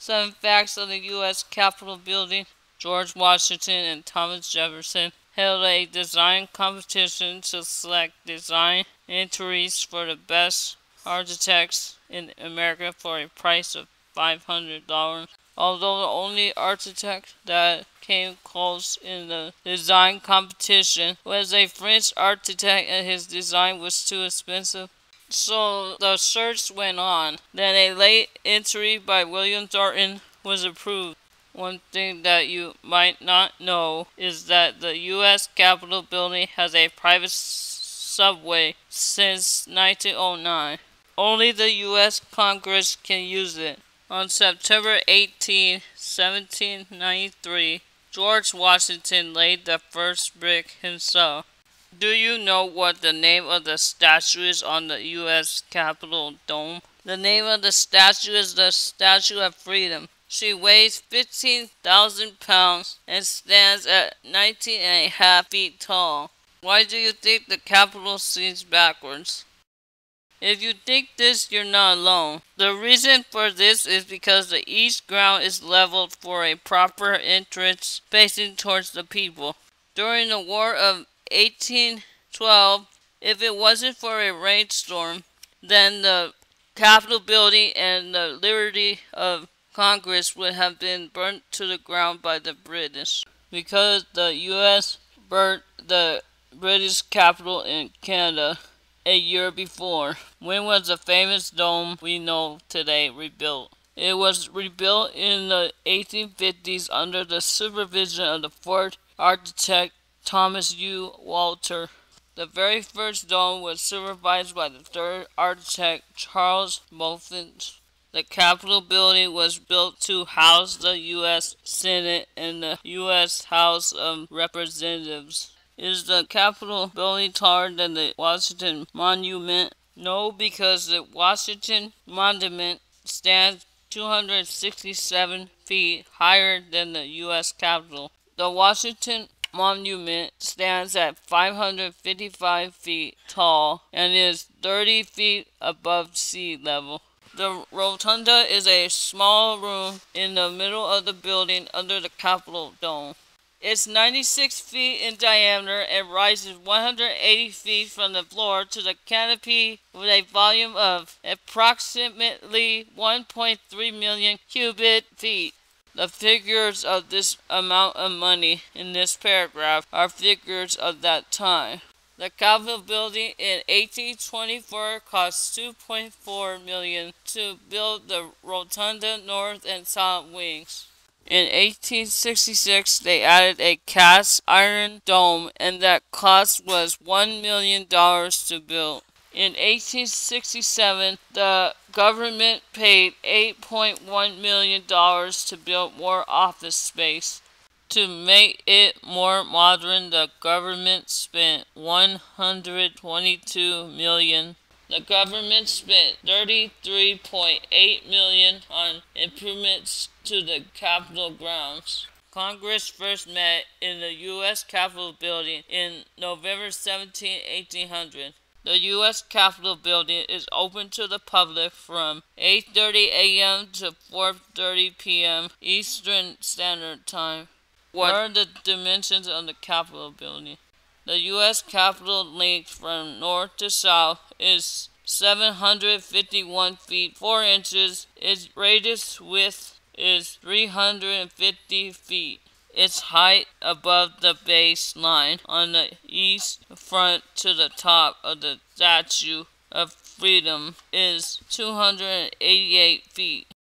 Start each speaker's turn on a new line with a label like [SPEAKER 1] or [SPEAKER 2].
[SPEAKER 1] Some facts of the U.S. Capitol building. George Washington and Thomas Jefferson held a design competition to select design entries for the best architects in America for a price of $500. Although the only architect that came close in the design competition was a French architect, and his design was too expensive. So the search went on. Then a late entry by William Thornton was approved. One thing that you might not know is that the U.S. Capitol building has a private subway since 1909. Only the U.S. Congress can use it. On September 18, 1793, George Washington laid the first brick himself. Do you know what the name of the statue is on the U.S. Capitol dome? The name of the statue is the Statue of Freedom. She weighs 15,000 pounds and stands at 19.5 feet tall. Why do you think the Capitol seems backwards? If you think this, you're not alone. The reason for this is because the east ground is leveled for a proper entrance facing towards the people. During the War of 1812, if it wasn't for a rainstorm, then the Capitol building and the Liberty of Congress would have been burnt to the ground by the British. Because the U.S. burnt the British capital in Canada a year before. When was the famous dome we know today rebuilt? It was rebuilt in the 1850s under the supervision of the fourth architect Thomas U. Walter. The very first dome was supervised by the third architect Charles Moulton. The Capitol building was built to house the U.S. Senate and the U.S. House of Representatives. Is the Capitol building taller than the Washington Monument? No, because the Washington Monument stands 267 feet higher than the U.S. Capitol. The Washington Monument stands at 555 feet tall and is 30 feet above sea level. The rotunda is a small room in the middle of the building under the Capitol dome. It's 96 feet in diameter and rises 180 feet from the floor to the canopy with a volume of approximately 1.3 million cubic feet. The figures of this amount of money in this paragraph are figures of that time. The Capitol building in 1824 cost $2.4 million to build the rotunda north and south wings. In 1866, they added a cast iron dome, and that cost was $1 million to build. In 1867, the government paid $8.1 million to build more office space. To make it more modern, the government spent $122 million. The government spent $33.8 million on improvements to the Capitol grounds. Congress first met in the U.S. Capitol building in November 17, 1800. The U.S. Capitol building is open to the public from 8:30 a.m. to 4:30 p.m. Eastern Standard Time. What are the dimensions of the Capitol building? The U.S. Capitol length from north to south is 751 feet 4 inches. Its radius width is 350 feet. Its height above the base line on the east front to the top of the Statue of Freedom is 288 feet.